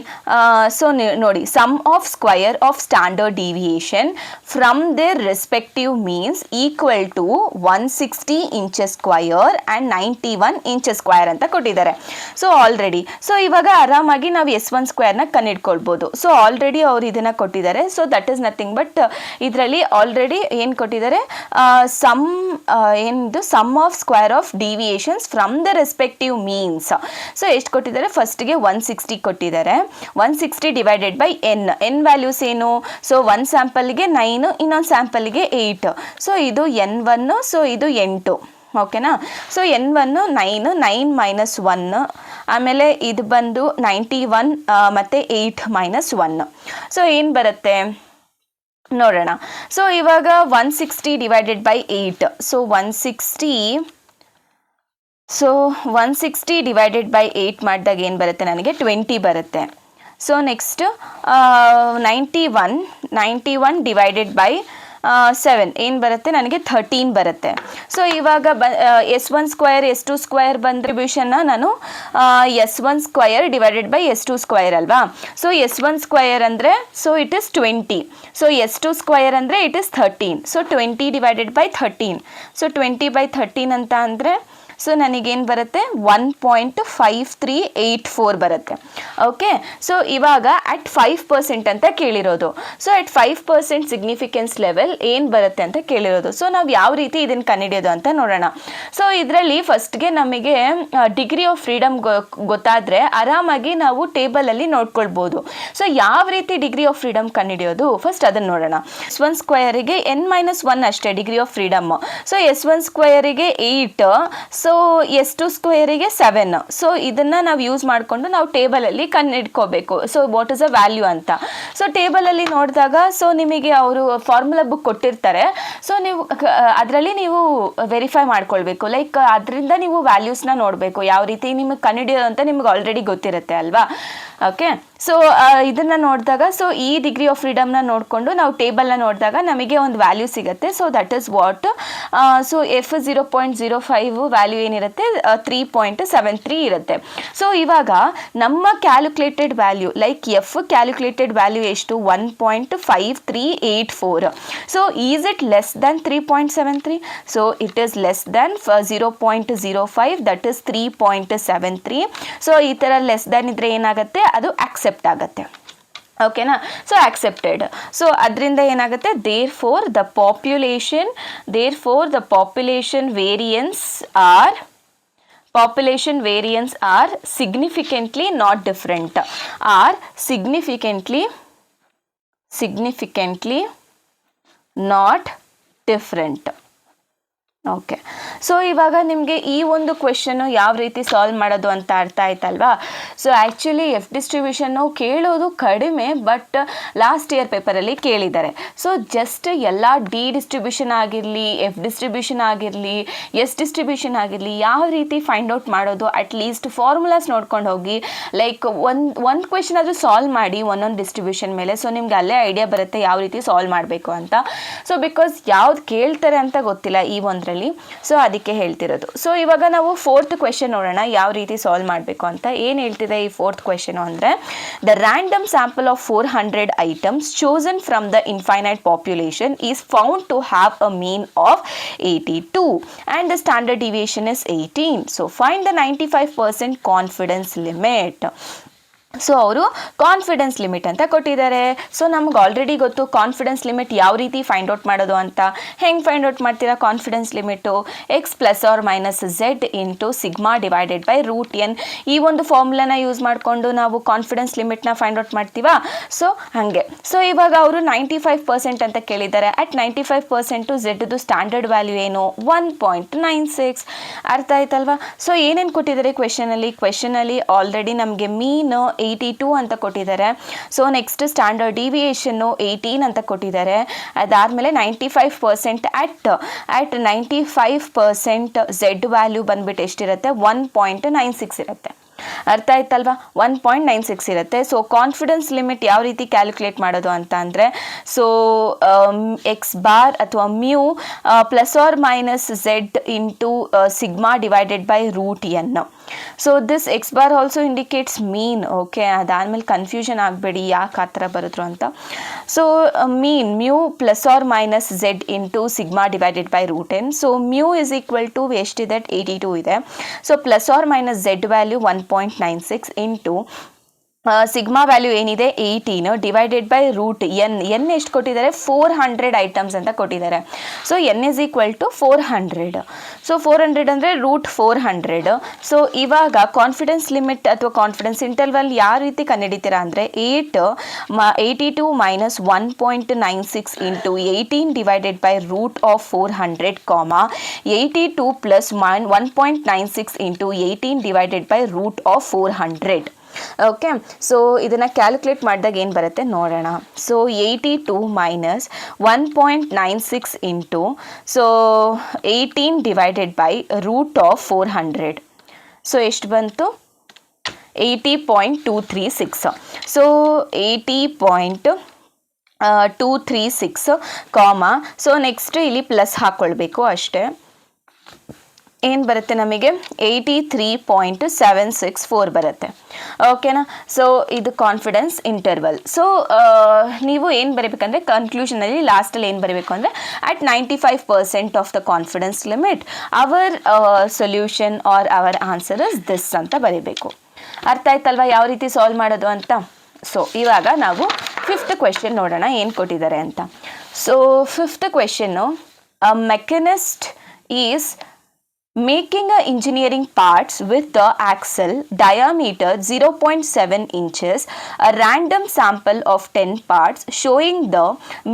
ಸೊ ನೋಡಿ, sum of square of standard deviation from their respective means equal to 160 inches square and 91 inches square ಅಂತ ಕೊಟ್ಟಿದ್ದಾರೆ. So already so ಇವಾಗ ಆರಾಮಾಗಿ ನಾವು S1 ಸ್ಕ್ವೇರ್ನ ಕಂಡಿಡ್ಕೊಳ್ಬೋದು. So already ಅವ್ರು ಇದನ್ನು ಕೊಟ್ಟಿದ್ದಾರೆ. So that is nothing but ಇದರಲ್ಲಿ ಆಲ್ರೆಡಿ ಏನು ಕೊಟ್ಟಿದ್ದಾರೆ, sum of square of deviation from the respective means. So ಎಷ್ಟು ಕೊಟ್ಟಿದ್ದಾರೆ, ಫಸ್ಟ್ಗೆ 160 ಕೊಟ್ಟಿದ್ದಾರೆ. 160 ಡಿವೈಡೆಡ್ ಬೈ ಎನ್ ವ್ಯಾಲ್ಯೂಸ್ ಏನು, ಸೊ ಒಂದು ಸ್ಯಾಂಪಲ್ಗೆ 9, ಇನ್ನೊಂದು ಸ್ಯಾಂಪಲ್ಗೆ 8. ಸೊ ಇದು N1, ಸೊ ಇದು 8. ಓಕೆನಾ, ಸೊ N1 9 ಮೈನಸ್ 1, ಆಮೇಲೆ ಇದು ಬಂದು 91 ಮತ್ತು 8 ಮೈನಸ್ 1. ಸೊ ಏನು ಬರುತ್ತೆ ನೋಡೋಣ. ಸೊ ಇವಾಗ 160 divided by 8. So 160 divided by 8 ಮಾಡಿದಾಗ ಏನು ಬರುತ್ತೆ, ನನಗೆ 20 ಬರುತ್ತೆ. ಸೊ ನೆಕ್ಸ್ಟ್ 91 ಡಿವೈಡೆಡ್ ಬೈ 7 ಏನು ಬರುತ್ತೆ, ನನಗೆ 13 ಬರುತ್ತೆ. ಸೊ ಇವಾಗ S1 ಸ್ಕ್ವಯರ್ S2 ಸ್ಕ್ವಯರ್ ಬಂದ್ರಿಬ್ಯೂಷನ್ನ ನಾನು S1 square divided by S2 square ಅಲ್ವಾ. ಸೊ S1 ಸ್ಕ್ವಯರ್ ಅಂದರೆ so it is 20. So S2 square ಅಂದರೆ it is 13. So 20 divided by 13. So 20 by 13 ಅಂತ ಅಂದರೆ ಸೊ ನನಗೇನು ಬರುತ್ತೆ 1.5384 ಬರುತ್ತೆ. ಓಕೆ, ಸೊ ಇವಾಗ ಅಟ್ 5% ಅಂತ ಕೇಳಿರೋದು. ಸೊ ಅಟ್ 5% ಸಿಗ್ನಿಫಿಕೆನ್ಸ್ ಲೆವೆಲ್ ಏನು ಬರುತ್ತೆ ಅಂತ ಕೇಳಿರೋದು. ಸೊ ನಾವು ಯಾವ ರೀತಿ ಇದನ್ನು ಕಂಡುಹಿಡಿಯೋದು ಅಂತ ನೋಡೋಣ. ಸೊ ಇದರಲ್ಲಿ ಫಸ್ಟ್ಗೆ ನಮಗೆ ಡಿಗ್ರಿ ಆಫ್ ಫ್ರೀಡಮ್ ಗೊತ್ತಾದರೆ ಆರಾಮಾಗಿ ನಾವು ಟೇಬಲಲ್ಲಿ ನೋಡ್ಕೊಳ್ಬೋದು. ಸೊ ಯಾವ ರೀತಿ ಡಿಗ್ರಿ ಆಫ್ ಫ್ರೀಡಮ್ ಕಂಡುಹಿಡಿಯೋದು, ಫಸ್ಟ್ ಅದನ್ನು ನೋಡೋಣ. S1 ಸ್ಕ್ವಯರಿಗೆ n-1 ಅಷ್ಟೇ degree of freedom. So S1 ಸ್ಕ್ವಯರಿಗೆ 8, ಸೊ S2 ಸ್ಕ್ವೇರಿಗೆ 7. ಸೊ ಇದನ್ನು ನಾವು ಯೂಸ್ ಮಾಡಿಕೊಂಡು ನಾವು ಟೇಬಲಲ್ಲಿ ಕಂಡುಹಿಡ್ಕೋಬೇಕು. So what is a value ಅಂತ. ಸೊ ಟೇಬಲಲ್ಲಿ ನೋಡಿದಾಗ ಸೊ ನಿಮಗೆ ಅವರು ಫಾರ್ಮುಲಾ ಬುಕ್ ಕೊಟ್ಟಿರ್ತಾರೆ. ಸೊ ನೀವು ಅದರಲ್ಲಿ ನೀವು ವೆರಿಫೈ ಮಾಡ್ಕೊಳ್ಬೇಕು. ಲೈಕ್ ಅದರಿಂದ ನೀವು ವ್ಯಾಲ್ಯೂಸ್ನ ನೋಡಬೇಕು, ಯಾವ ರೀತಿ ನಿಮಗೆ ಕಂಡುಹಿಡಿಯೋದು ಅಂತ ನಿಮ್ಗೆ ಆಲ್ರೆಡಿ ಗೊತ್ತಿರುತ್ತೆ ಅಲ್ವಾ. ಓಕೆ, ಸೊ ಇದನ್ನು ನೋಡಿದಾಗ ಸೊ ಈ ಡಿಗ್ರಿ ಆಫ್ ಫ್ರೀಡಮ್ನ ನೋಡಿಕೊಂಡು ನಾವು ಟೇಬಲ್ನ ನೋಡಿದಾಗ ನಮಗೆ ಒಂದು ವ್ಯಾಲ್ಯೂ ಸಿಗುತ್ತೆ. So that is what. So F 0.05 value ಏನಿರುತ್ತೆ 3.73 ಇರುತ್ತೆ. ಸೊ ಇವಾಗ ನಮ್ಮ calculated value like F calculated value ಎಷ್ಟು 1.5384. So is it less than 3.73? So it is less than 0.05, that is 3.73. So ಈ ಥರ ಲೆಸ್ ದ್ಯಾನ್ ಇದ್ದರೆ ಏನಾಗುತ್ತೆ, ಅದು ಆಕ್ಸೆಪ್ಟ್ ಆಗುತ್ತೆ. ಓಕೆನಾ, ಸೊ ಆಕ್ಸೆಪ್ಟೆಡ್. ಸೊ ಅದರಿಂದ ಏನಾಗುತ್ತೆ, therefore the population variance are significantly not different, are significantly not different. Okay, so ಇವಾಗ ನಿಮಗೆ ಈ ಒಂದು ಕ್ವೆಶನ್ನು ಯಾವ ರೀತಿ ಸಾಲ್ವ್ ಮಾಡೋದು ಅಂತ ಅರ್ಥ ಆಯ್ತಲ್ವಾ. ಸೊ ಆ್ಯಕ್ಚುಲಿ ಎಫ್ ಡಿಸ್ಟ್ರಿಬ್ಯೂಷನ್ನು ಕೇಳೋದು ಕಡಿಮೆ, ಬಟ್ ಲಾಸ್ಟ್ ಇಯರ್ ಪೇಪರಲ್ಲಿ ಕೇಳಿದ್ದಾರೆ. ಸೊ ಜಸ್ಟ್ ಎಲ್ಲ ಡಿ ಡಿಸ್ಟ್ರಿಬ್ಯೂಷನ್ ಆಗಿರಲಿ, ಎಫ್ ಡಿಸ್ಟ್ರಿಬ್ಯೂಷನ್ ಆಗಿರಲಿ, ಎಸ್ ಡಿಸ್ಟ್ರಿಬ್ಯೂಷನ್ ಆಗಿರಲಿ, ಯಾವ ರೀತಿ ಫೈಂಡ್ ಔಟ್ ಮಾಡೋದು ಅಟ್ಲೀಸ್ಟ್ ಫಾರ್ಮುಲಾಸ್ ನೋಡ್ಕೊಂಡು ಹೋಗಿ, ಲೈಕ್ ಒಂದು ಕ್ವೆಶನ್ ಆದರೂ ಸಾಲ್ವ್ ಮಾಡಿ ಒಂದೊಂದು ಡಿಸ್ಟ್ರಿಬ್ಯೂಷನ್ ಮೇಲೆ. ಸೊ ನಿಮ್ಗೆ ಅಲ್ಲೇ ಐಡಿಯಾ ಬರುತ್ತೆ ಯಾವ ರೀತಿ ಸಾಲ್ವ್ ಮಾಡಬೇಕು ಅಂತ. ಸೊ ಬಿಕಾಸ್ ಯಾವ್ದು ಕೇಳ್ತಾರೆ ಅಂತ ಗೊತ್ತಿಲ್ಲ ಈ ಒಂದರಲ್ಲಿ, ಸೊ ಅದಕ್ಕೆ ಹೇಳ್ತಿರೋದು. ಸೊ ಇವಾಗ ನಾವು ಫೋರ್ತ್ ಕ್ವೆಶನ್ ನೋಡೋಣ ಯಾವ ರೀತಿ ಸಾಲ್ವ್ ಮಾಡಬೇಕು ಅಂತ. ಏನು ಹೇಳ್ತಿದೆ ಈ ಫೋರ್ತ್ ಕ್ವೆಶನ್ ಅಂದರೆ, the random sample of 400 items chosen from the infinite population is found to have a mean of 82 and the standard deviation is 18. So find the 95% confidence limit. So ಅವರು confidence limit ಅಂತ ಕೊಟ್ಟಿದ್ದಾರೆ. So ನಮ್ಗೆ already ಗೊತ್ತು confidence limit ಯಾವ ರೀತಿ find out ಮಾಡೋದು ಅಂತ. ಹೆಂಗೆ ಫೈಂಡ್ ಔಟ್ ಮಾಡ್ತೀರಾ confidence limit? X plus or minus Z into sigma divided by root N. ಈ ಒಂದು ಫಾರ್ಮುಲಾನ ಯೂಸ್ ಮಾಡಿಕೊಂಡು ನಾವು ಕಾನ್ಫಿಡೆನ್ಸ್ ಲಿಮಿಟ್ನ ಫೈಂಡ್ ಔಟ್ ಮಾಡ್ತೀವಾ. ಸೊ ಹಾಗೆ. ಸೊ ಇವಾಗ ಅವರು 95% ಅಂತ ಕೇಳಿದ್ದಾರೆ. ಅಟ್ 95% ಝೆಡ್ದು ಸ್ಟ್ಯಾಂಡರ್ಡ್ ವ್ಯಾಲ್ಯೂ ಏನು? 1.96. ಅರ್ಥ ಆಯ್ತಲ್ವಾ. ಸೊ ಏನೇನು ಕೊಟ್ಟಿದ್ದಾರೆ ಕ್ವೆಶನಲ್ಲಿ ಆಲ್ರೆಡಿ ನಮಗೆ ಮೀನ್ 82 ಅಂತ ಕೊಟ್ಟಿದ್ದಾರೆ. ಸೊ ನೆಕ್ಸ್ಟ್ ಸ್ಟ್ಯಾಂಡರ್ಡ್ ಡಿವಿಯೇಷನ್ನು 18 ಅಂತ ಕೊಟ್ಟಿದ್ದಾರೆ. ಅದಾದಮೇಲೆ 95% ಅಟ್ 95% ಝೆಡ್ ವ್ಯಾಲ್ಯೂ ಬಂದ್ಬಿಟ್ಟು ಎಷ್ಟಿರುತ್ತೆ? 1.96 ಇರುತ್ತೆ. ಅರ್ಥ ಆಯ್ತಲ್ವಾ? 1.96 ಇರುತ್ತೆ. ಸೊ ಕಾನ್ಫಿಡೆನ್ಸ್ ಲಿಮಿಟ್ ಯಾವ ರೀತಿ ಕ್ಯಾಲ್ಕುಲೇಟ್ ಮಾಡೋದು ಅಂತ ಅಂದರೆ, ಸೊ ಎಕ್ಸ್ ಬಾರ್ ಅಥವಾ mu plus or minus Z into sigma divided by root N. So this X bar also indicates mean. Okay, ಅದಾದಮೇಲೆ ಕನ್ಫ್ಯೂಷನ್ ಆಗಬೇಡಿ ಯಾಕೆ ಆ ಥರ ಬರುತ್ತೋ ಅಂತ. So mean mu plus or minus Z into sigma divided by root N. So mu is equal to ಎಷ್ಟಿದೆ? 82 ಇದೆ. So plus or minus Z value 1.96 into sigma value ಏನಿದೆ 18 ಡಿವೈಡೆಡ್ ಬೈ ರೂಟ್ ಎನ್ ಎಷ್ಟು ಕೊಟ್ಟಿದ್ದಾರೆ? 400 items ಅಂತ ಕೊಟ್ಟಿದ್ದಾರೆ. So N is equal to 400. So 400 ಅಂದರೆ root 400. So ಇವಾಗ confidence limit ಅಥವಾ ಕಾನ್ಫಿಡೆನ್ಸ್ ಇಂಟರ್ವಲ್ ಯಾವ ರೀತಿ ಕಂಡುಹಿಡಿತೀರಾ ಅಂದರೆ, 82 minus 1.96 into 18 divided by root of 400 82 plus 1.96 into 18 divided by root of 400. Okay, so ಇದನ್ನು ಕ್ಯಾಲ್ಕುಲೇಟ್ ಮಾಡಿದಾಗ ಏನು ಬರುತ್ತೆ ನೋಡೋಣ. So 82 minus 1.96 into so 18 divided by root of 400. So ಎಷ್ಟು ಬಂತು? 80.236. ಸೊ 80.236 ಸೊ ನೆಕ್ಸ್ಟ್ ಇಲ್ಲಿ ಪ್ಲಸ್ ಹಾಕ್ಕೊಳ್ಬೇಕು ಅಷ್ಟೇ. ಏನು ಬರುತ್ತೆ ನಮಗೆ? 83.764 ಬರುತ್ತೆ. ಓಕೆನಾ. ಸೊ ಇದು ಕಾನ್ಫಿಡೆನ್ಸ್ ಇಂಟರ್ವಲ್. ಸೊ ನೀವು ಏನು ಬರೀಬೇಕಂದ್ರೆ ಕನ್ಕ್ಲೂಷನಲ್ಲಿ ಲಾಸ್ಟಲ್ಲಿ ಏನು ಬರೀಬೇಕು ಅಂದರೆ, at 95% of the confidence limit our solution or our answer is this ಅಂತ ಬರೀಬೇಕು. ಅರ್ಥ ಆಯ್ತಲ್ವಾ ಯಾವ ರೀತಿ ಸಾಲ್ವ್ ಮಾಡೋದು ಅಂತ? ಸೊ ಇವಾಗ ನಾವು ಫಿಫ್ತ್ ಕ್ವೆಶನ್ ನೋಡೋಣ ಏನು ಕೊಟ್ಟಿದ್ದಾರೆ ಅಂತ. So fifth question, machinist is making a engineering parts with the axle diameter 0.7 inches, a random sample of 10 parts showing the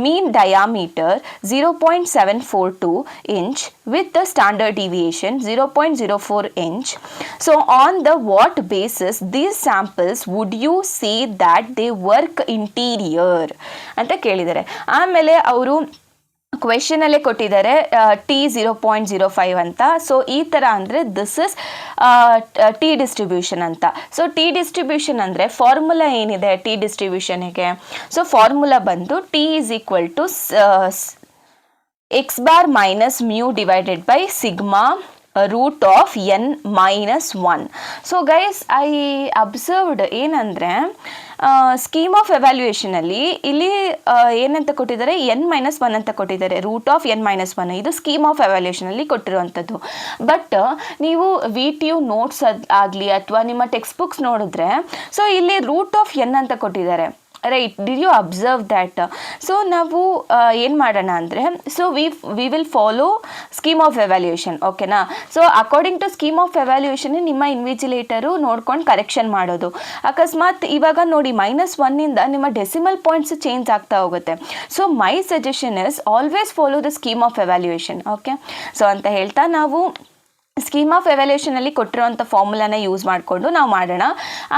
mean diameter 0.742 inch with the standard deviation 0.04 inch. So on the what basis these samples would you say that they work interior ಅಂತ ಕೇಳಿದ್ದಾರೆ. ಆಮೇಲೆ ಅವರು ಕ್ವೆಶನಲ್ಲೇ ಕೊಟ್ಟಿದ್ದಾರೆ T 0.05 ಅಂತ. So ಈ ಥರ ಅಂದರೆ this is T distribution ಅಂತ. ಸೊ ಟಿ ಡಿಸ್ಟ್ರಿಬ್ಯೂಷನ್ ಅಂದರೆ ಫಾರ್ಮುಲಾ ಏನಿದೆ ಟಿ ಡಿಸ್ಟ್ರಿಬ್ಯೂಷನಿಗೆ? ಸೊ ಫಾರ್ಮುಲಾ ಬಂದು T is equal to X bar minus mu divided by sigma root of N minus 1. So guys I observed ಏನಂದರೆ scheme of ಎವ್ಯಾಲ್ಯೂಯೇಷನಲ್ಲಿ ಇಲ್ಲಿ ಏನಂತ ಕೊಟ್ಟಿದ್ದಾರೆ? n-1 ಅಂತ ಕೊಟ್ಟಿದ್ದಾರೆ. ರೂಟ್ ಆಫ್ n-1 ಇದು ಸ್ಕೀಮ್ ಆಫ್ ಎವ್ಯಾಲ್ಯೂಯೇಷನಲ್ಲಿ ಕೊಟ್ಟಿರುವಂಥದ್ದು. ಬಟ್ ನೀವು ವಿ ಟಿ ಯು ನೋಟ್ಸ್ ಆಗಲಿ ಅಥವಾ ನಿಮ್ಮ ಟೆಕ್ಸ್ಟ್ ಬುಕ್ಸ್ ನೋಡಿದ್ರೆ, ಸೊ ಇಲ್ಲಿ ರೂಟ್ ಆಫ್ ಎನ್ ಅಂತ ಕೊಟ್ಟಿದ್ದಾರೆ. Right, did you observe that? So ನಾವು ಏನು ಮಾಡೋಣ ಅಂದರೆ, so we will follow scheme of evaluation, ಓಕೆನಾ? So according to scheme of evaluation ನಿಮ್ಮ ಇನ್ವಿಜಿಲೇಟರು ನೋಡ್ಕೊಂಡು ಕರೆಕ್ಷನ್ ಮಾಡೋದು. ಅಕಸ್ಮಾತ್ ಇವಾಗ ನೋಡಿ -1ಇಂದ ನಿಮ್ಮ ಡೆಸಿಮಲ್ ಪಾಯಿಂಟ್ಸ್ ಚೇಂಜ್ ಆಗ್ತಾ ಹೋಗುತ್ತೆ. So my suggestion is always follow the scheme of evaluation, okay? So ಅಂತ ಹೇಳ್ತಾ ನಾವು ಸ್ಕೀಮ್ ಆಫ್ ಎವ್ಯಾಲ್ಯೂಯೇಷನಲ್ಲಿ ಕೊಟ್ಟಿರೋಂಥ ಫಾರ್ಮುಲಾನ ಯೂಸ್ ಮಾಡಿಕೊಂಡು ನಾವು ಮಾಡೋಣ.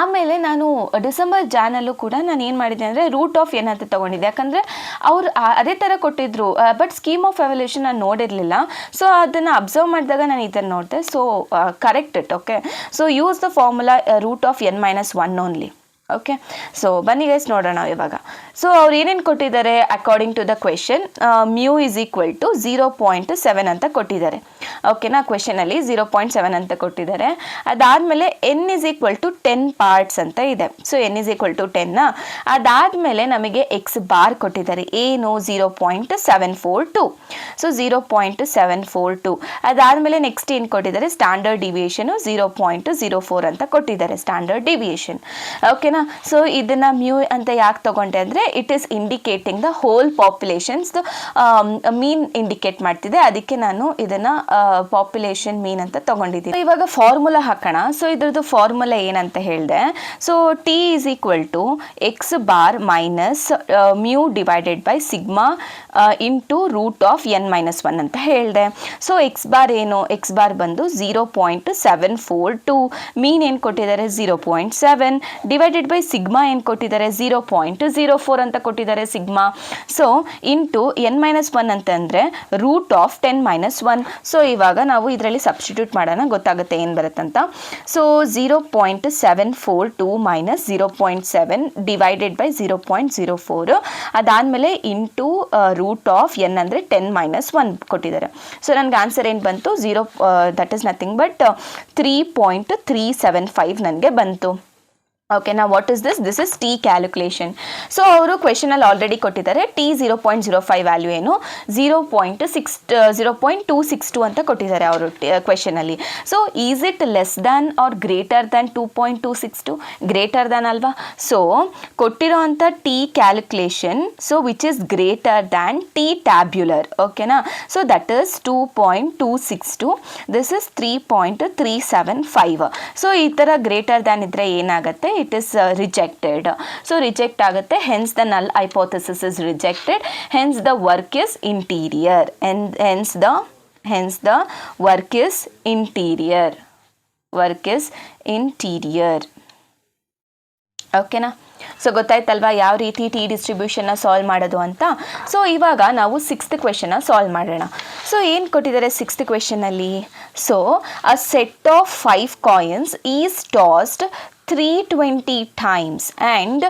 ಆಮೇಲೆ ನಾನು ಡಿಸೆಂಬರ್-ಜಾನಲ್ಲೂ ಕೂಡ ನಾನು ಏನು ಮಾಡಿದ್ದೆ ಅಂದರೆ ರೂಟ್ ಆಫ್ ಎನ್ ಅಂತ ತೊಗೊಂಡಿದ್ದೆ. ಯಾಕಂದರೆ ಅವ್ರು ಅದೇ ಥರ ಕೊಟ್ಟಿದ್ರು, ಬಟ್ ಸ್ಕೀಮ್ ಆಫ್ ಎವ್ಯಾಲ್ಯೂಯೇಷನ್ ನಾನು ನೋಡಿರಲಿಲ್ಲ. ಸೊ ಅದನ್ನು ಅಬ್ಸರ್ವ್ ಮಾಡಿದಾಗ ನಾನು ಇದನ್ನು ನೋಡಿದೆ. So correct it, okay? So use the formula root of n-1 only, okay? So ಬನ್ನಿ ಗೈಸ್ ನೋಡೋಣ ಇವಾಗ. ಸೊ ಅವ್ರು ಏನೇನು ಕೊಟ್ಟಿದ್ದಾರೆ according to the question, mu is equal to 0.7 ಅಂತ ಕೊಟ್ಟಿದ್ದಾರೆ, ಓಕೆನಾ? ಕ್ವೆಶನಲ್ಲಿ 0.7 ಅಂತ ಕೊಟ್ಟಿದ್ದಾರೆ. ಅದಾದಮೇಲೆ n is equal to 10 parts ಅಂತ ಇದೆ. So n is equal to 10. ಅದಾದಮೇಲೆ ನಮಗೆ ಎಕ್ಸ್ ಬಾರ್ ಕೊಟ್ಟಿದ್ದಾರೆ, ಏನು 0.742. ಸೊ 0.742. ಅದಾದಮೇಲೆ ನೆಕ್ಸ್ಟ್ ಏನು ಕೊಟ್ಟಿದ್ದಾರೆ, ಸ್ಟ್ಯಾಂಡರ್ಡ್ ಡಿವಿಯೇಷನು 0.04 ಅಂತ ಕೊಟ್ಟಿದ್ದಾರೆ, ಸ್ಟ್ಯಾಂಡರ್ಡ್ ಡಿವಿಯೇಷನ್, ಓಕೆನಾ? ಸೊ ಇದನ್ನು ಮ್ಯೂ ಅಂತ ಯಾಕೆ ತಗೊಂಡೆ ಅಂದರೆ it is indicating the whole populations mean indicate ಮಾಡ್ತಿದೆ, ಅದಕ್ಕೆ ನಾನು ಇದನ್ನು ಪಾಪ್ಯುಲೇಷನ್ ಮೀನ್ ಅಂತ ತಗೊಂಡಿದ್ದೀನಿ. ಇವಾಗ ಫಾರ್ಮುಲಾ ಹಾಕೋಣ. ಸೊ ಇದ್ರದ್ದು ಫಾರ್ಮುಲಾ ಏನಂತ ಹೇಳಿದೆ, so T is equal to X bar minus mu divided by sigma into root of n-1 ಅಂತ ಹೇಳಿದೆ. ಸೊ ಎಕ್ಸ್ ಬಾರ್ ಏನು, ಎಕ್ಸ್ ಬಾರ್ ಬಂದು 0.742, ಮೀನ್ ಏನು ಕೊಟ್ಟಿದ್ದಾರೆ 0.7, ಡಿವೈಡೆಡ್ ಬೈ ಸಿಗ್ಮಾ ಏನು ಕೊಟ್ಟಿದ್ದಾರೆ 0.04 ಅಂತ ಕೊಟ್ಟಿದ್ದಾರೆ ಸಿಗ್ಮಾ. ಸೊ ಇಂಟು n-1 ಅಂತಂದರೆ ರೂಟ್ ಆಫ್ 10-1. ಸೊ ಇವಾಗ ನಾವು ಇದರಲ್ಲಿ ಸಬ್ಸ್ಟಿಟ್ಯೂಟ್ ಮಾಡೋಣ, ಗೊತ್ತಾಗುತ್ತೆ ಏನು ಬರುತ್ತಂತ. ಸೊ 0.742 ಮೈನಸ್ 0.7 ಡಿವೈಡೆಡ್ ಬೈ 0.04, ಅದಾದಮೇಲೆ ಇಂಟು ರೂಟ್ ಆಫ್ n ಅಂದರೆ 10-1 ಕೊಟ್ಟಿದ್ದಾರೆ. ಸೊ ನನಗೆ ಆನ್ಸರ್ ಏನು ಬಂತು, ದಟ್ ಈಸ್ ನಥಿಂಗ್ ಬಟ್ 3.375 ನನಗೆ ಬಂತು. ಓಕೆ, ನಾ what is this? This is T calculation. So ಅವರು ಕ್ವೆಶನಲ್ಲಿ ಆಲ್ರೆಡಿ ಕೊಟ್ಟಿದ್ದಾರೆ. ಟಿ 0.05 ವ್ಯಾಲ್ಯೂ ಏನು 0.262 ಅಂತ ಕೊಟ್ಟಿದ್ದಾರೆ ಅವರು ಕ್ವೆಶನಲ್ಲಿ. So is it less than or greater than 2.262? Greater than ಅಲ್ವಾ? ಸೊ ಕೊಟ್ಟಿರೋ ಅಂಥ T calculation, so which is greater than T tabular, ಓಕೆನಾ? So that is 2.262, this is 3.375. So ಈ ಥರ ಗ್ರೇಟರ್ ದ್ಯಾನ್ ಇದ್ದರೆ ಏನಾಗುತ್ತೆ, it is rejected. So reject ಆಗುತ್ತೆ, hence the null hypothesis is rejected, hence the work is interior, and hence the work is interior, ಓಕೆನಾ? So ಗೊತ್ತಾಯ್ತಲ್ವಾ ಯಾವ ರೀತಿ T ಡಿಸ್ಟ್ರಿಬ್ಯೂಷನ್ನ solve ಮಾಡೋದು ಅಂತ. ಸೊ ಇವಾಗ ನಾವು 6th ಕ್ವೆಶನ್ನ ಸಾಲ್ವ್ ಮಾಡೋಣ. ಸೊ ಏನು ಕೊಟ್ಟಿದ್ದಾರೆ 6th ಕ್ವೆಶನಲ್ಲಿ, so a set of 5 coins is tossed 320 times and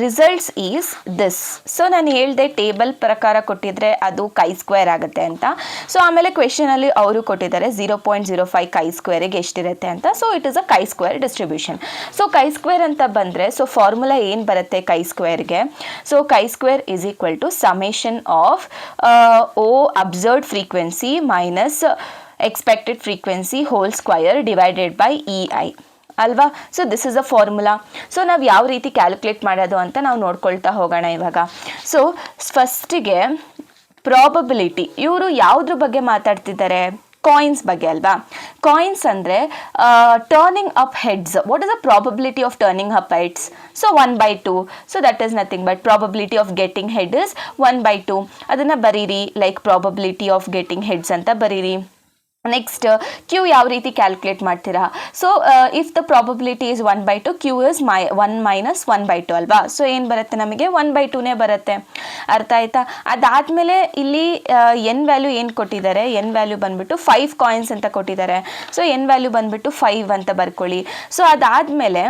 results is this. So ನಾನು ಹೇಳಿದೆ ಟೇಬಲ್ ಪ್ರಕಾರ ಕೊಟ್ಟಿದ್ರೆ ಅದು ಕೈ ಸ್ಕ್ವೇರ್ ಆಗುತ್ತೆ ಅಂತ. ಸೊ ಆಮೇಲೆ ಕ್ವೆಶನಲ್ಲಿ ಅವರು ಕೊಟ್ಟಿದ್ದಾರೆ 0.05 ಕೈ ಸ್ಕ್ವೇರಿಗೆ ಎಷ್ಟಿರುತ್ತೆ ಅಂತ. ಸೊ ಇಟ್ ಇಸ್ ಅ ಕೈ square distribution. So chi square ಅಂತ ಬಂದರೆ ಸೊ ಫಾರ್ಮುಲಾ ಏನು ಬರುತ್ತೆ ಕೈ ಸ್ಕ್ವೇರ್ಗೆ, so chi square is equal to summation of O observed frequency minus expected frequency whole square divided by EI ಅಲ್ವಾ? So this is a formula. So ನಾವು ಯಾವ ರೀತಿ ಕ್ಯಾಲ್ಕುಲೇಟ್ ಮಾಡೋದು ಅಂತ ನಾವು ನೋಡ್ಕೊಳ್ತಾ ಹೋಗೋಣ ಇವಾಗ. ಸೊ ಫಸ್ಟಿಗೆ ಪ್ರಾಬಬಿಲಿಟಿ, ಇವರು ಯಾವುದ್ರ ಬಗ್ಗೆ ಮಾತಾಡ್ತಿದ್ದಾರೆ, ಕಾಯಿನ್ಸ್ ಬಗ್ಗೆ ಅಲ್ವಾ? ಕಾಯಿನ್ಸ್ ಅಂದರೆ turning up heads. What is the probability of turning up heads? So 1/2. So that is nothing but probability of getting head is 1/2. ಅದನ್ನು ಬರೀರಿ, like probability of getting heads ಅಂತ ಬರೀರಿ. ನೆಕ್ಸ್ಟ್ ಕ್ಯೂ ಯಾವ ರೀತಿ calculate ಮಾಡ್ತೀರಾ? So if the probability is 1/2, Q is 1 minus 1/2 ಅಲ್ವಾ? So ಏನು ಬರುತ್ತೆ ನಮಗೆ 1/2ನೇ ಬರುತ್ತೆ. ಅರ್ಥ ಆಯ್ತಾ? ಅದಾದಮೇಲೆ ಇಲ್ಲಿ ಎನ್ ವ್ಯಾಲ್ಯೂ ಏನು ಕೊಟ್ಟಿದ್ದಾರೆ, ಎನ್ ವ್ಯಾಲ್ಯೂ ಬಂದುಬಿಟ್ಟು 5 ಕಾಯಿನ್ಸ್ ಅಂತ ಕೊಟ್ಟಿದ್ದಾರೆ. ಸೊ ಎನ್ ವ್ಯಾಲ್ಯೂ ಬಂದುಬಿಟ್ಟು 5 ಅಂತ ಬರ್ಕೊಳ್ಳಿ. ಸೊ ಅದಾದಮೇಲೆ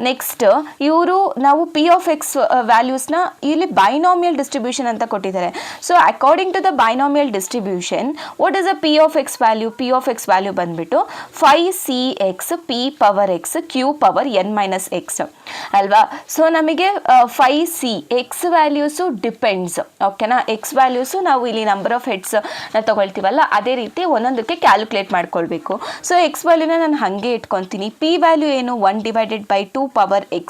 ನೆಕ್ಸ್ಟ್ ಇವರು ನಾವು ಪಿ ಆಫ್ ಎಕ್ಸ್ ವ್ಯಾಲ್ಯೂಸ್ನ ಇಲ್ಲಿ ಬೈನಾಮಿಯಲ್ ಡಿಸ್ಟ್ರಿಬ್ಯೂಷನ್ ಅಂತ ಕೊಟ್ಟಿದ್ದಾರೆ. So according to the binomial distribution what is a P of X value? P of X value ಬಂದುಬಿಟ್ಟು 5cx p⁻x q⁻n−x ಅಲ್ವಾ. ಸೊ ನಮಗೆ 5c ಎಕ್ಸ್ ವ್ಯಾಲ್ಯೂಸು ಡಿಪೆಂಡ್ಸ್, ಓಕೆನಾ. X values ನಾವು ಇಲ್ಲಿ number of ಹೆಡ್ಸ್ನ ತಗೊಳ್ತೀವಲ್ಲ ಅದೇ ರೀತಿ ಒಂದೊಂದಕ್ಕೆ ಕ್ಯಾಲ್ಕುಲೇಟ್ ಮಾಡ್ಕೊಳ್ಬೇಕು. ಸೊ ಎಕ್ಸ್ ವ್ಯಾಲ್ಯೂನ ನಾನು ಹಾಗೆ ಇಟ್ಕೊತೀನಿ. ಪಿ ವ್ಯಾಲ್ಯೂ ಏನು 1/2 x.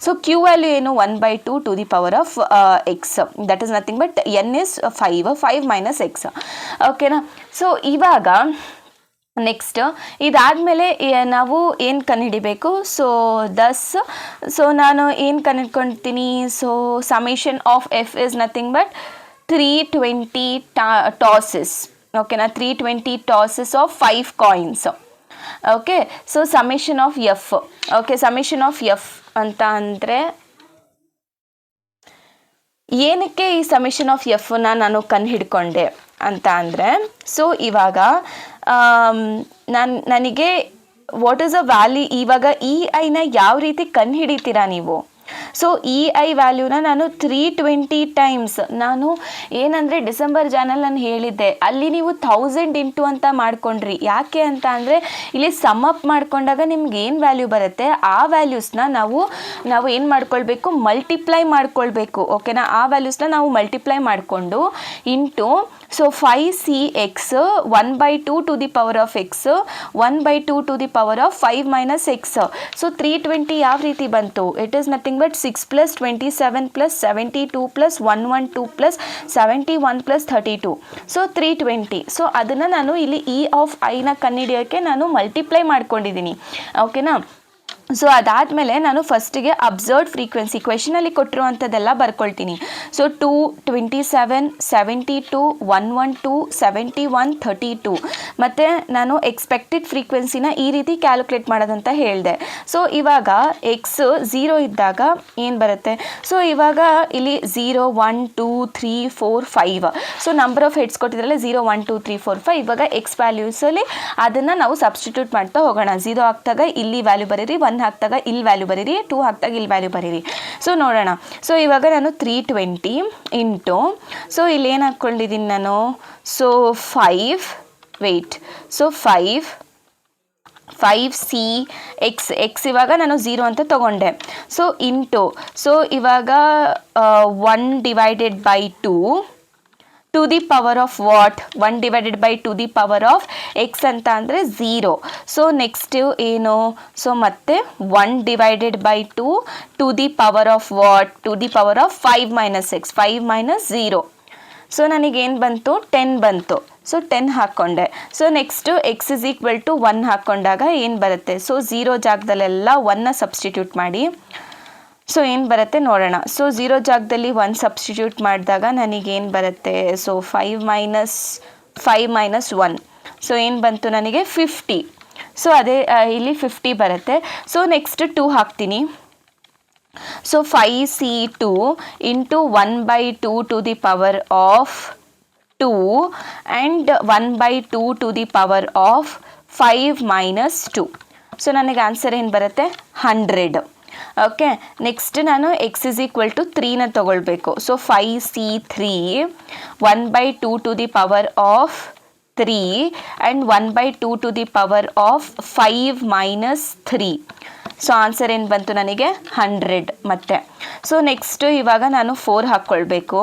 ಸೊ ಕ್ಯೂ ವ್ಯಾಲ್ಯೂ ಏನು 1/2 to the power of X, that is nothing but n is 5 - x, ಓಕೆನಾ. ಸೊ ಇವಾಗ ನೆಕ್ಸ್ಟ್ ಇದಾದಮೇಲೆ ನಾವು ಏನು ಕಂಡುಹಿಡಿಬೇಕು. ಸೊ ನಾನು ಏನು ಕಂಡುಹಿಡ್ಕೊಳ್ತೀನಿ. So summation of F is nothing but 320 tosses, ಓಕೆನಾ. 320 tosses of 5 coins, okay. So summation of F, okay. Summation of F ಅಂತ ಅಂದರೆ ಏನಕ್ಕೆ ಈ ಸಮೇಷನ್ ಆಫ್ ಎಫ್ನ ನಾನು ಕಂಡುಹಿಡ್ಕೊಂಡೆ ಅಂತ ಅಂದರೆ, ಸೊ ಇವಾಗ ನನಗೆ ವಾಟ್ ಈಸ್ ಅ ವ್ಯಾಲ್ಯೂ, ಇವಾಗ ಇ ಐನ ಯಾವ ರೀತಿ ಕಂಡುಹಿಡಿತೀರಾ ನೀವು. ಸೊ ಇ ಐ ವ್ಯಾಲ್ಯೂನ ನಾನು 320 ಟೈಮ್ಸ್, ನಾನು ಏನಂದರೆ ಡಿಸೆಂಬರ್ ಜಾನಲ್ಲಿ ನಾನು ಹೇಳಿದ್ದೆ, ಅಲ್ಲಿ ನೀವು 1000 ಇಂಟು ಅಂತ ಮಾಡ್ಕೊಂಡ್ರಿ. ಯಾಕೆ ಅಂತ ಅಂದರೆ ಇಲ್ಲಿ ಸಮ್ ಅಪ್ ಮಾಡ್ಕೊಂಡಾಗ ನಿಮ್ಗೆ ಏನು ವ್ಯಾಲ್ಯೂ ಬರುತ್ತೆ ಆ ವ್ಯಾಲ್ಯೂಸ್ನ ನಾವು ಏನು ಮಾಡ್ಕೊಳ್ಬೇಕು, ಮಲ್ಟಿಪ್ಲೈ ಮಾಡ್ಕೊಳ್ಬೇಕು, ಓಕೆನಾ. ಆ ವ್ಯಾಲ್ಯೂಸ್ನ ನಾವು ಮಲ್ಟಿಪ್ಲೈ ಮಾಡಿಕೊಂಡು into so 5cx 1/2 to the power of X 1/2 to the power of 5 - x. So 320 ಯಾವ ರೀತಿ ಬಂತು, it is nothing but 6 + 27 + 72 + 112 + 71 + 32. So 320. So ಅದನ್ನು ನಾನು ಇಲ್ಲಿ ಇ ಆಫ್ ಐನ ಕಂಡುಹಿಡಿಯೋಕ್ಕೆ ನಾನು ಮಲ್ಟಿಪ್ಲೈ ಮಾಡ್ಕೊಂಡಿದ್ದೀನಿ, ಓಕೆನಾ. ಸೊ ಅದಾದಮೇಲೆ ನಾನು ಫಸ್ಟಿಗೆ ಅಬ್ಸರ್ವ್ಡ್ ಫ್ರೀಕ್ವೆನ್ಸಿ ಕ್ವೆಶನಲ್ಲಿ ಕೊಟ್ಟಿರುವಂಥದ್ದೆಲ್ಲ ಬರ್ಕೊಳ್ತೀನಿ. ಸೊ 2, 27, 72, 112, 71, 32 ಮತ್ತು ನಾನು ಎಕ್ಸ್ಪೆಕ್ಟೆಡ್ ಫ್ರೀಕ್ವೆನ್ಸಿನ ಈ ರೀತಿ ಕ್ಯಾಲ್ಕುಲೇಟ್ ಮಾಡೋದಂತ ಹೇಳಿದೆ. ಸೊ ಇವಾಗ ಎಕ್ಸ್ 0 ಇದ್ದಾಗ ಏನು ಬರುತ್ತೆ. ಸೊ ಇವಾಗ ಇಲ್ಲಿ 0, 1, 2, 3, 4, 5. ಸೊ ನಂಬರ್ ಆಫ್ ಹೆಡ್ಸ್ ಕೊಟ್ಟಿದ್ರಲ್ಲ 0, 1, 2, 3, 4, 5. ಇವಾಗ ಎಕ್ಸ್ ವ್ಯಾಲ್ಯೂಸಲ್ಲಿ ಅದನ್ನು ನಾವು ಸಬ್ಸ್ಟಿಟ್ಯೂಟ್ ಮಾಡ್ತಾ ಹೋಗೋಣ. 0 ಹಾಕ್ದಾಗ ಇಲ್ಲಿ ವ್ಯಾಲ್ಯೂ ಬರೀರಿ, 1 ಹಾಕ್ದಾಗ ಇಲ್ಲಿ ವ್ಯಾಲ್ಯೂ ಬರೀರಿ, 2 ಹಾಕ್ದಾಗ ಇಲ್ಲಿ ವ್ಯಾಲ್ಯೂ ಬರೀರಿ. ಸೊ ನೋಡೋಣ. ಸೊ ಇವಾಗ ನಾನು 320 ಇಂಟು, ಸೊ ಇಲ್ಲಿ ಏನು ಹಾಕ್ಕೊಂಡಿದ್ದೀನಿ ನಾನು, ಸೊ 5c x ಇವಾಗ ನಾನು 0 ಅಂತ ತಗೊಂಡೆ. ಸೊ ಇಂಟು, ಸೊ ಇವಾಗ 1/2 to the power of what, 1/2 the power of X ಅಂತ ಅಂದರೆ 0. ಸೊ ನೆಕ್ಸ್ಟ್ ಏನು, ಸೊ ಮತ್ತೆ 1/2 to the power of what, to the power of 5 - x, 5 - 0. So ನನಗೇನು ಬಂತು, 10 ಬಂತು. ಸೊ 10 ಹಾಕ್ಕೊಂಡೆ. So next X is equal to 1 ಹಾಕ್ಕೊಂಡಾಗ ಏನು ಬರುತ್ತೆ. ಸೊ 0 ಜಾಗದಲ್ಲೆಲ್ಲ 1ನ ಸಬ್ಸ್ಟಿಟ್ಯೂಟ್ ಮಾಡಿ. ಸೊ ಏನು ಬರುತ್ತೆ ನೋಡೋಣ. ಸೊ 0 ಜಾಗದಲ್ಲಿ 1 ಸಬ್ಸ್ಟಿಟ್ಯೂಟ್ ಮಾಡಿದಾಗ ನನಗೇನು ಬರುತ್ತೆ. ಸೊ 5 - 1. ಸೊ ಏನು ಬಂತು ನನಗೆ 50. ಸೊ ಅದೇ ಇಲ್ಲಿ 50 ಬರುತ್ತೆ. ಸೊ ನೆಕ್ಸ್ಟ್ 2 ಹಾಕ್ತೀನಿ. So 5c2 into 1/2 to the power of 2 and 1/2 to the power of 5 - 2. So ನನಗೆ ಆನ್ಸರ್ ಏನು ಬರುತ್ತೆ 100. ಓಕೆ. ನೆಕ್ಸ್ಟ್ ನಾನು ಎಕ್ಸ್ ಇಸ್ ಈಕ್ವಲ್ ಟು 3ನ ತಗೊಳ್ಬೇಕು. So 5c3 1/2 to the power of 3 and 1/2 to the power of 5 - 3. So answer ಏನು ಬಂತು ನನಗೆ 100 ಮತ್ತೆ. ಸೊ ನೆಕ್ಸ್ಟು ಇವಾಗ ನಾನು 4 ಹಾಕ್ಕೊಳ್ಬೇಕು.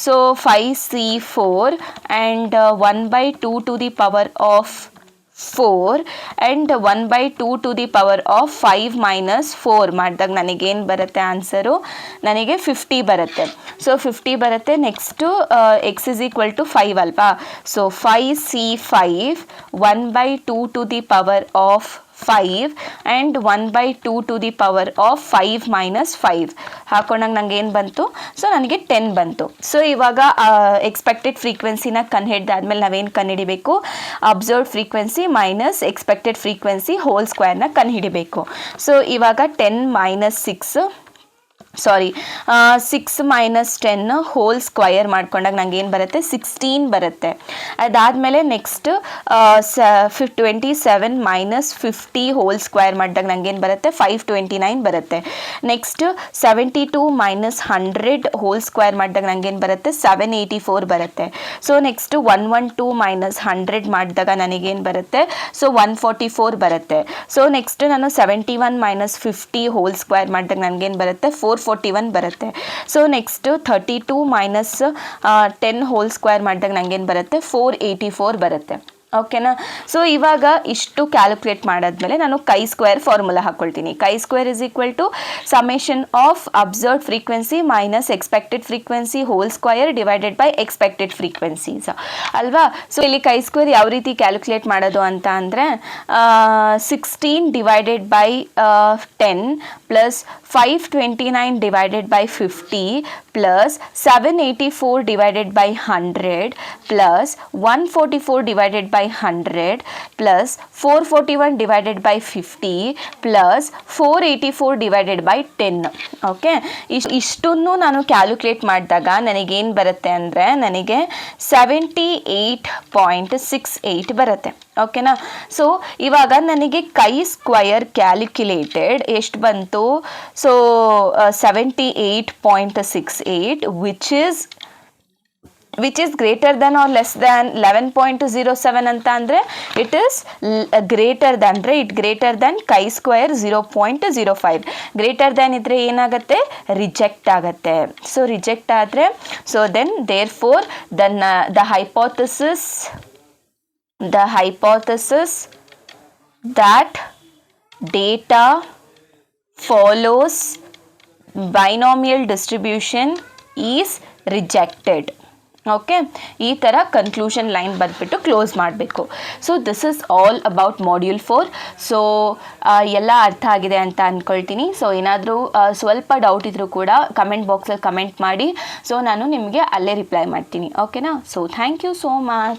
So 5c4 and 1/2 to the power of 4 and 1/2 to the power of 5 - 4 ಮಾಡಿದಾಗ ನನಗೇನು ಬರುತ್ತೆ ಆನ್ಸರು, ನನಗೆ 50 ಬರುತ್ತೆ. ಸೊ 50 ಬರುತ್ತೆ. Next X is equal to 5 ಅಲ್ವಾ. So 5c5 1/2 to the power of 5 and 1/2 to the power of 5 - 5 ಹಾಕೊಂಡಾಗ ನಂಗೆ ಏನು ಬಂತು. ಸೊ ನನಗೆ 10 ಬಂತು. ಸೊ ಇವಾಗ ಎಕ್ಸ್ಪೆಕ್ಟೆಡ್ ಫ್ರೀಕ್ವೆನ್ಸಿನ ಕಂಡುಹಿಡ್ದಾದ್ಮೇಲೆ ನಾವೇನು ಕಂಡುಹಿಡಿಬೇಕು, observed frequency minus expected frequency whole ಸ್ಕ್ವೇರ್ನ ಕಂಡುಹಿಡಿಬೇಕು. ಸೊ ಇವಾಗ 10 - 6 ಸಾರಿ 6 ಮೈನಸ್ 10 ಹೋಲ್ ಸ್ಕ್ವಯರ್ ಮಾಡ್ಕೊಂಡಾಗ ನಂಗೆ ಏನು ಬರುತ್ತೆ 16 ಬರುತ್ತೆ. ಅದಾದಮೇಲೆ ನೆಕ್ಸ್ಟ್ 27 ಮೈನಸ್ 50 ಹೋಲ್ ಸ್ಕ್ವಯರ್ ಮಾಡಿದಾಗ ನಂಗೆ ಏನು ಬರುತ್ತೆ 529 ಬರುತ್ತೆ. ನೆಕ್ಸ್ಟ್ 72 ಮೈನಸ್ 100 ಹೋಲ್ ಸ್ಕ್ವಯರ್ ಮಾಡಿದಾಗ ನಂಗೆ ಏನು ಬರುತ್ತೆ 784 ಬರುತ್ತೆ. ಸೊ ನೆಕ್ಸ್ಟ್ 112 ಮೈನಸ್ 100 ಮಾಡಿದಾಗ ನನಗೇನು ಬರುತ್ತೆ ಸೊ 144 ಬರುತ್ತೆ. ಸೊ ನೆಕ್ಸ್ಟ್ ನಾನು 71 ಮೈನಸ್ 50 ಹೋಲ್ ಸ್ಕ್ವಯರ್ ಮಾಡಿದಾಗ ನನಗೇನು ಬರುತ್ತೆ 441 ಬರುತ್ತೆ. So next 32 minus 10 whole square ಮಾಡಿದಾಗ ನಂಗೇನು ಬರುತ್ತೆ 484 ಬರುತ್ತೆ. ಓಕೆನಾ. ಸೊ ಇವಾಗ ಇಷ್ಟು ಕ್ಯಾಲ್ಕುಲೇಟ್ ಮಾಡಾದ್ಮೇಲೆ ನಾನು ಕೈ ಸ್ಕ್ವೇರ್ ಫಾರ್ಮುಲಾ ಹಾಕ್ಕೊಳ್ತೀನಿ. Chi square is equal to summation of observed frequency minus expected frequency whole square divided by expected frequencies ಅಲ್ವಾ. ಸೊ ಇಲ್ಲಿ ಕೈ ಸ್ಕ್ವೇರ್ ಯಾವ ರೀತಿ ಕ್ಯಾಲ್ಕುಲೇಟ್ ಮಾಡೋದು ಅಂತ ಅಂದರೆ 16 divided by 10 plus 529 divided by 50 plus 784 divided by 100 plus 144 divided by 100 plus 441 divided by 50 plus 484 divided by 10. Okay, ಇಷ್ಟನ್ನು ನಾನು calculate ಮಾಡಿದಾಗ ನನಗೇನು ಬರುತ್ತೆ ಅಂದರೆ ನನಗೆ 78.68 ಬರುತ್ತೆ. ಓಕೆನಾ. ಸೊ ಇವಾಗ ನನಗೆ ಕೈ ಸ್ಕ್ವಯರ್ ಕ್ಯಾಲ್ಕುಲೇಟೆಡ್ ಎಷ್ಟು ಬಂತು so 78.68 which is greater than or less than 11.07 ಅಂತ ಅಂದರೆ ಇಟ್ ಈಸ್ ಗ್ರೇಟರ್ ದ್ಯಾನ್ ಅಂದರೆ it greater than chi square 0.05. Greater than ಇದ್ದರೆ ಏನಾಗುತ್ತೆ ರಿಜೆಕ್ಟ್ ಆಗುತ್ತೆ. ಸೊ ರಿಜೆಕ್ಟ್ ಆದರೆ so then therefore the hypothesis that data follows binomial distribution is rejected. Okay, ಈ ಥರ conclusion line ಬರೆದ್ಬಿಟ್ಟು ಕ್ಲೋಸ್ ಮಾಡಬೇಕು. So this is all about module 4. ಸೊ ಎಲ್ಲ ಅರ್ಥ ಆಗಿದೆ ಅಂತ ಅಂದ್ಕೊಳ್ತೀನಿ. ಸೊ ಏನಾದರೂ ಸ್ವಲ್ಪ ಡೌಟ್ ಇದ್ದರೂ ಕೂಡ ಕಮೆಂಟ್ ಬಾಕ್ಸಲ್ಲಿ ಕಮೆಂಟ್ ಮಾಡಿ. ಸೊ ನಾನು ನಿಮಗೆ ಅಲ್ಲೇ ರಿಪ್ಲೈ ಮಾಡ್ತೀನಿ. ಓಕೆನಾ. So thank you so much.